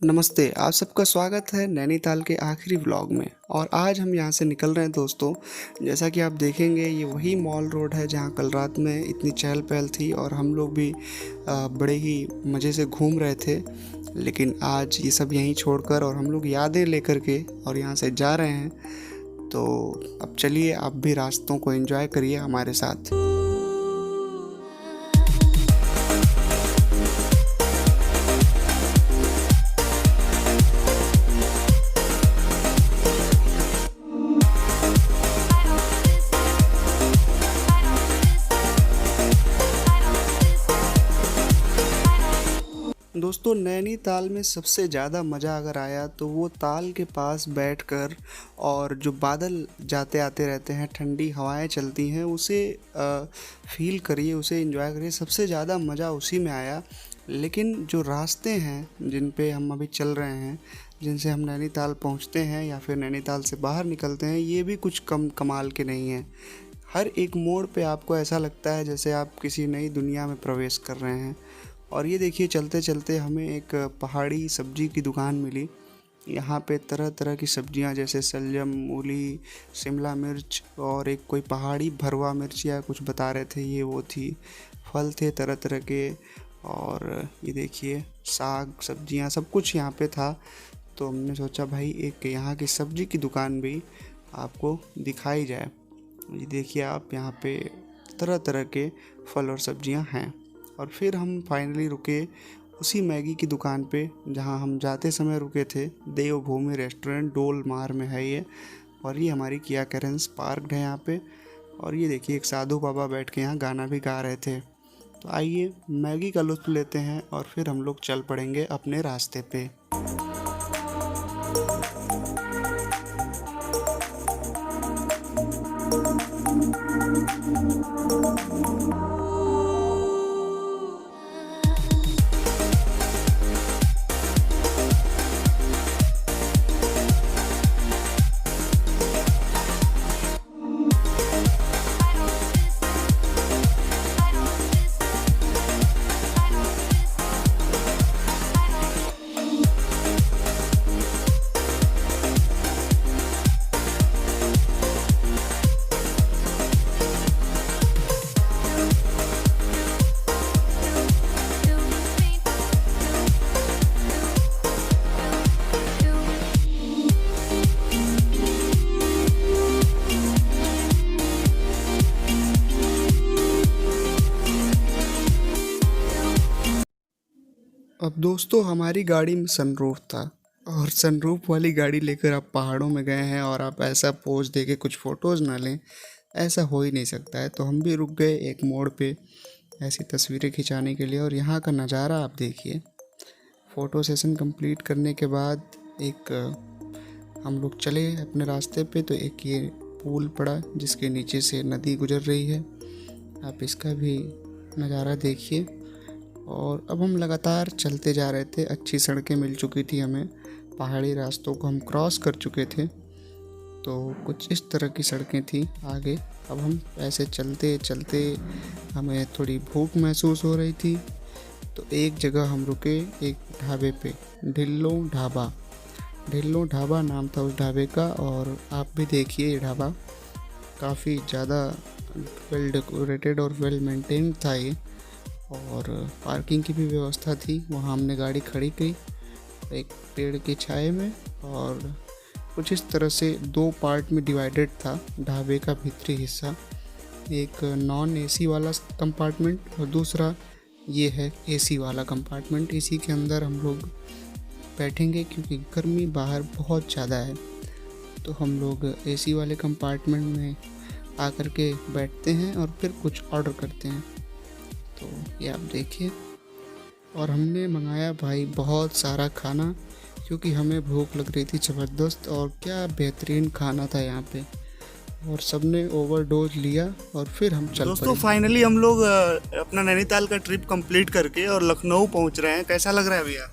नमस्ते, आप सबका स्वागत है नैनीताल के आखिरी व्लॉग में। और आज हम यहाँ से निकल रहे हैं दोस्तों। जैसा कि आप देखेंगे ये वही मॉल रोड है जहाँ कल रात में इतनी चहल पहल थी और हम लोग भी बड़े ही मज़े से घूम रहे थे। लेकिन आज ये सब यहीं छोड़कर और हम लोग यादें लेकर के और यहाँ से जा रहे हैं। तो अब चलिए आप भी रास्तों को एंजॉय करिए हमारे साथ। दोस्तों नैनीताल में सबसे ज़्यादा मज़ा अगर आया तो वो ताल के पास बैठकर और जो बादल जाते आते रहते हैं, ठंडी हवाएं चलती हैं, उसे फील करिए, उसे एंजॉय करिए। सबसे ज़्यादा मज़ा उसी में आया। लेकिन जो रास्ते हैं जिन पे हम अभी चल रहे हैं, जिनसे हम नैनीताल पहुंचते हैं या फिर नैनीताल से बाहर निकलते हैं, ये भी कुछ कम कमाल के नहीं हैं। हर एक मोड़ पे आपको ऐसा लगता है जैसे आप किसी नई दुनिया में प्रवेश कर रहे हैं। और ये देखिए चलते चलते हमें एक पहाड़ी सब्जी की दुकान मिली। यहाँ पे तरह तरह की सब्जियाँ जैसे शलजम, मूली, शिमला मिर्च और एक कोई पहाड़ी भरवा मिर्च या कुछ बता रहे थे, ये वो थी। फल थे तरह तरह के। और ये देखिए साग सब्जियाँ सब कुछ यहाँ पे था। तो हमने सोचा भाई एक यहाँ की सब्जी की दुकान भी आपको दिखाई जाए। ये देखिए आप, यहाँ पे तरह तरह के फल और सब्जियाँ हैं। और फिर हम फाइनली रुके उसी मैगी की दुकान पे जहाँ हम जाते समय रुके थे। देवभूमि रेस्टोरेंट डोल मार में है ये। और ये हमारी किया कैरेंस पार्कड है यहाँ पे। और ये देखिए एक साधु बाबा बैठ के यहाँ गाना भी गा रहे थे। तो आइए मैगी का लुत्फ़ लेते हैं और फिर हम लोग चल पड़ेंगे अपने रास्ते पे। अब दोस्तों हमारी गाड़ी में सनरूफ था। और सनरूफ वाली गाड़ी लेकर आप पहाड़ों में गए हैं और आप ऐसा पोज दे के कुछ फ़ोटोज़ ना लें, ऐसा हो ही नहीं सकता है। तो हम भी रुक गए एक मोड़ पे ऐसी तस्वीरें खिंचाने के लिए। और यहाँ का नज़ारा आप देखिए। फ़ोटो सेशन कंप्लीट करने के बाद एक हम लोग चले अपने रास्ते पे। तो एक ये पुल पड़ा जिसके नीचे से नदी गुजर रही है, आप इसका भी नज़ारा देखिए। और अब हम लगातार चलते जा रहे थे। अच्छी सड़कें मिल चुकी थी हमें, पहाड़ी रास्तों को हम क्रॉस कर चुके थे। तो कुछ इस तरह की सड़कें थी आगे। अब हम ऐसे चलते चलते हमें थोड़ी भूख महसूस हो रही थी। तो एक जगह हम रुके एक ढाबे पे, ढिल्लो ढाबा नाम था उस ढाबे का। और आप भी देखिए ये ढाबा काफ़ी ज़्यादा वेल डेकोरेटेड और वेल मेंटेन था ये। और पार्किंग की भी व्यवस्था थी। वहाँ हमने गाड़ी खड़ी की एक पेड़ की छाए में। और कुछ इस तरह से दो पार्ट में डिवाइडेड था ढाबे का भीतरी हिस्सा। एक नॉन एसी वाला कंपार्टमेंट और दूसरा ये है एसी वाला कंपार्टमेंट। इसी के अंदर हम लोग बैठेंगे क्योंकि गर्मी बाहर बहुत ज़्यादा है। तो हम लोग एसी वाले कंपार्टमेंट में आकर के बैठते हैं और फिर कुछ ऑर्डर करते हैं। तो ये आप देखिए। और हमने मंगाया भाई बहुत सारा खाना क्योंकि हमें भूख लग रही थी ज़बरदस्त। और क्या बेहतरीन खाना था यहाँ पे। और सबने ओवरडोज लिया और फिर हम चल दोस्तों फाइनली हम लोग अपना नैनीताल का ट्रिप कंप्लीट करके और लखनऊ पहुँच रहे हैं। कैसा लग रहा है भैया?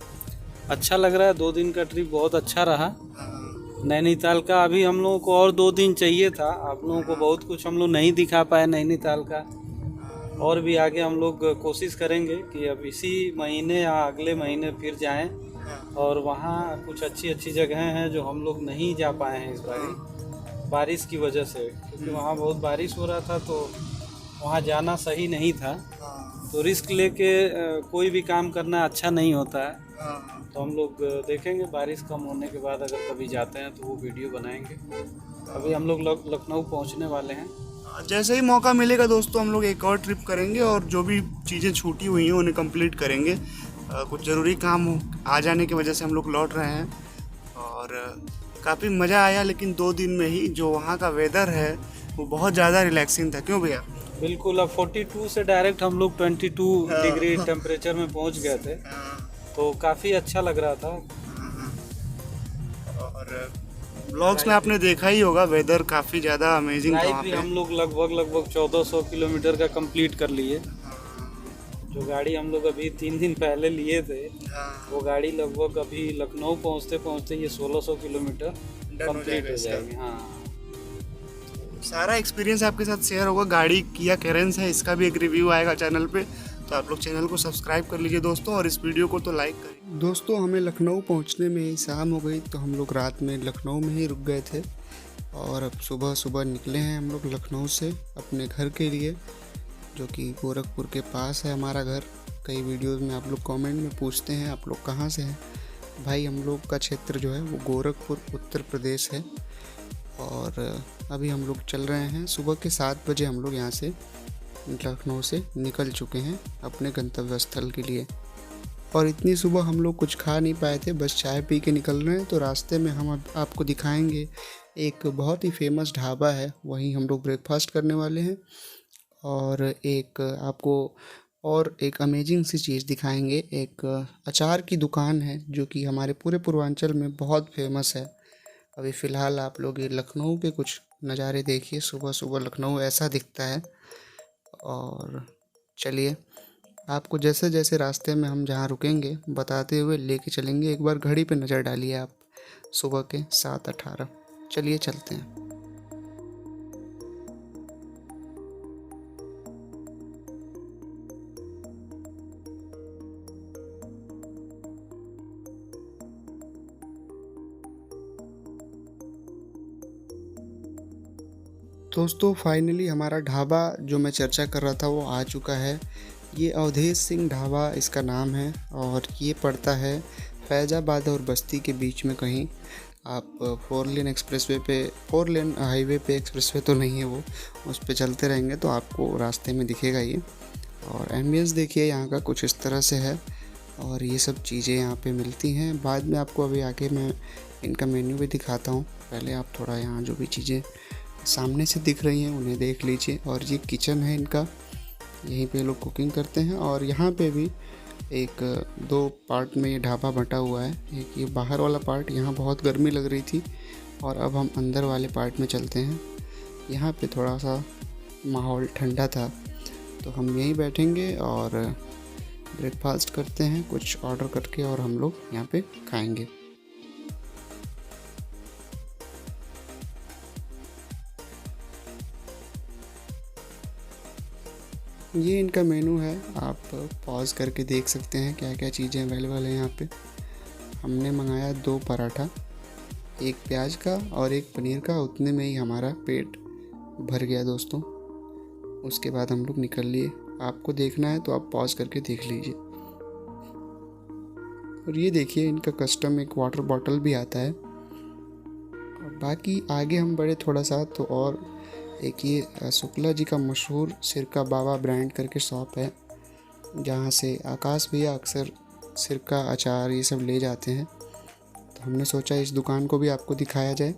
अच्छा लग रहा है। 2 दिन का ट्रिप बहुत अच्छा रहा नैनीताल का। अभी हम लोगों को और 2 दिन चाहिए था। आप लोगों को बहुत कुछ हम लोग नहीं दिखा पाए नैनीताल का। और भी आगे हम लोग कोशिश करेंगे कि अब इसी महीने या अगले महीने फिर जाएं और वहाँ कुछ अच्छी अच्छी जगहें हैं जो हम लोग नहीं जा पाए हैं इस बारी बारिश की वजह से, क्योंकि वहाँ बहुत बारिश हो रहा था तो वहाँ जाना सही नहीं था। तो रिस्क लेके कोई भी काम करना अच्छा नहीं होता है। तो हम लोग देखेंगे बारिश कम होने के बाद अगर कभी जाते हैं तो वो वीडियो बनाएंगे। अभी हम लोग लखनऊ पहुँचने वाले हैं। जैसे ही मौका मिलेगा दोस्तों हम लोग एक और ट्रिप करेंगे और जो भी चीज़ें छूटी हुई हैं उन्हें कंप्लीट करेंगे। कुछ ज़रूरी काम आ जाने की वजह से हम लोग लौट रहे हैं और काफ़ी मज़ा आया, लेकिन 2 दिन में ही जो वहाँ का वेदर है वो बहुत ज़्यादा रिलैक्सिंग था। क्यों भैया? बिल्कुल, अब 42 से डायरेक्ट हम लोग 22 डिग्री टेम्परेचर में पहुँच गए थे, तो काफ़ी अच्छा लग रहा था। और ब्लॉग्स में आपने देखा ही होगा वेदर काफ़ी ज़्यादा अमेजिंग था वहाँ पे। हम लोग लगभग 1400 किलोमीटर का कंप्लीट कर लिए। जो गाड़ी हम लोग अभी 3 दिन पहले लिए थे वो गाड़ी लगभग अभी लखनऊ पहुँचते पहुँचते ये 1600 किलोमीटर कंप्लीट हो जाएगी। हाँ, सारा एक्सपीरियंस आपके साथ शेयर होगा। गाड़ी किया कैरेंस है, इसका भी एक रिव्यू आएगा चैनल पे, तो आप लोग चैनल को सब्सक्राइब कर लीजिए दोस्तों, और इस वीडियो को तो लाइक करिए। दोस्तों हमें लखनऊ पहुंचने में शाम हो गई, तो हम लोग रात में लखनऊ में ही रुक गए थे और अब सुबह सुबह निकले हैं हम लोग लखनऊ से अपने घर के लिए, जो कि गोरखपुर के पास है हमारा घर। कई वीडियोज़ में आप लोग कमेंट में पूछते हैं आप लोग कहाँ से हैं। भाई हम लोग का क्षेत्र जो है वो गोरखपुर उत्तर प्रदेश है, और अभी हम लोग चल रहे हैं। सुबह के 7 बजे हम लोग यहाँ से लखनऊ से निकल चुके हैं अपने गंतव्य स्थल के लिए। और इतनी सुबह हम लोग कुछ खा नहीं पाए थे, बस चाय पी के निकल रहे हैं। तो रास्ते में हम आपको दिखाएंगे एक बहुत ही फेमस ढाबा है, वहीं हम लोग ब्रेकफास्ट करने वाले हैं, और एक आपको और एक अमेजिंग सी चीज़ दिखाएंगे। एक अचार की दुकान है जो कि हमारे पूरे पूर्वांचल में बहुत फेमस है। अभी फ़िलहाल आप लोग ये लखनऊ के कुछ नज़ारे देखिए, सुबह सुबह लखनऊ ऐसा दिखता है। और चलिए आपको जैसे जैसे रास्ते में हम जहाँ रुकेंगे बताते हुए लेके चलेंगे। एक बार घड़ी पे नज़र डालिए आप, सुबह के 7:18। चलिए चलते हैं। दोस्तों फाइनली हमारा ढाबा जो मैं चर्चा कर रहा था वो आ चुका है। ये अवधेश सिंह ढाबा इसका नाम है, और ये पड़ता है फैज़ाबाद और बस्ती के बीच में कहीं। आप 4 लेन एक्सप्रेसवे पे, 4 लेन हाईवे पे, एक्सप्रेसवे तो नहीं है वो, उस पे चलते रहेंगे तो आपको रास्ते में दिखेगा ये। और एम्बियंस देखिए यहाँ का कुछ इस तरह से है, और ये सब चीज़ें यहाँ पे मिलती हैं। बाद में आपको अभी आगे मैं इनका मेन्यू भी दिखाता हूँ। पहले आप थोड़ा यहाँ जो भी चीज़ें सामने से दिख रही हैं उन्हें देख लीजिए। और ये किचन है इनका, यहीं पे लोग कुकिंग करते हैं। और यहाँ पे भी एक 2 पार्ट में ये ढाबा बंटा हुआ है। एक ये बाहर वाला पार्ट, यहाँ बहुत गर्मी लग रही थी, और अब हम अंदर वाले पार्ट में चलते हैं। यहाँ पे थोड़ा सा माहौल ठंडा था, तो हम यहीं बैठेंगे और ब्रेकफास्ट करते हैं कुछ ऑर्डर करके, और हम लोग यहाँ पे खाएंगे। ये इनका मेनू है, आप पॉज करके देख सकते हैं क्या क्या चीज़ें अवेलेबल हैं यहाँ पे। हमने मंगाया 2 पराठा, एक प्याज का और एक पनीर का, उतने में ही हमारा पेट भर गया दोस्तों। उसके बाद हम लोग निकल लिए। आपको देखना है तो आप पॉज करके देख लीजिए। और ये देखिए इनका कस्टम एक वाटर बॉटल भी आता है। और बाकी आगे हम बढ़े थोड़ा सा तो और एक ये शुक्ला जी का मशहूर सिरका बाबा ब्रांड करके शॉप है, जहाँ से आकाश भैया अक्सर सिरका अचार ये सब ले जाते हैं। तो हमने सोचा इस दुकान को भी आपको दिखाया जाए।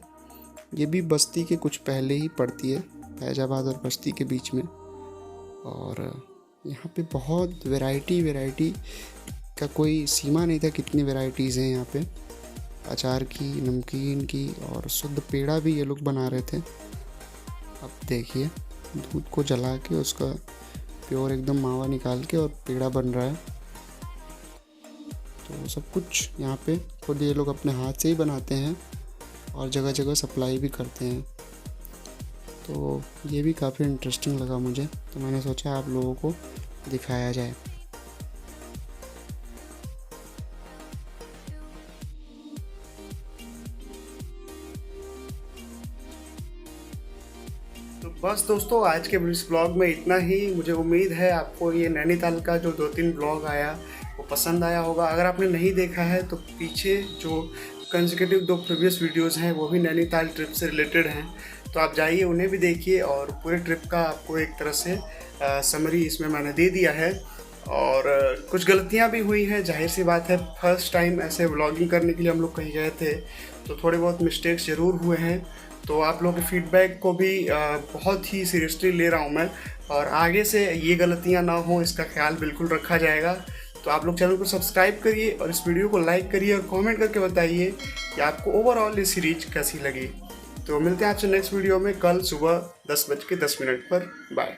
ये भी बस्ती के कुछ पहले ही पड़ती है, फैज़ाबाद और बस्ती के बीच में। और यहाँ पे बहुत वैरायटी का कोई सीमा नहीं था, कितनी वैरायटीज़ हैं यहाँ पे, अचार की, नमकीन की, और शुद्ध पेड़ा भी ये लोग बना रहे थे। अब देखिए दूध को जला के उसका प्योर एकदम मावा निकाल के और पेड़ा बन रहा है। तो सब कुछ यहाँ पे खुद ये लोग अपने हाथ से ही बनाते हैं और जगह जगह सप्लाई भी करते हैं। तो ये भी काफ़ी इंटरेस्टिंग लगा मुझे, तो मैंने सोचा आप लोगों को दिखाया जाए। बस दोस्तों, आज के इस ब्लॉग में इतना ही। मुझे उम्मीद है आपको ये नैनीताल का जो 2-3 ब्लॉग आया वो पसंद आया होगा। अगर आपने नहीं देखा है तो पीछे जो कंसेक्यूटिव 2 प्रीवियस वीडियोस हैं वो भी नैनीताल ट्रिप से रिलेटेड हैं, तो आप जाइए उन्हें भी देखिए। और पूरे ट्रिप का आपको एक तरह से समरी इसमें मैंने दे दिया है। और कुछ गलतियां भी हुई हैं, जाहिर सी बात है, फर्स्ट टाइम ऐसे व्लॉगिंग करने के लिए हम लोग कहीं गए थे, तो थोड़े बहुत मिस्टेक्स ज़रूर हुए हैं। तो आप लोगों के फीडबैक को भी बहुत ही सीरियसली ले रहा हूँ मैं, और आगे से ये गलतियाँ ना हो इसका ख्याल बिल्कुल रखा जाएगा। तो आप लोग चैनल को सब्सक्राइब करिए और इस वीडियो को लाइक करिए और कमेंट करके बताइए कि आपको ओवरऑल ये सीरीज कैसी लगी। तो मिलते हैं आपसे नेक्स्ट वीडियो में कल सुबह 10:10 पर। बाय।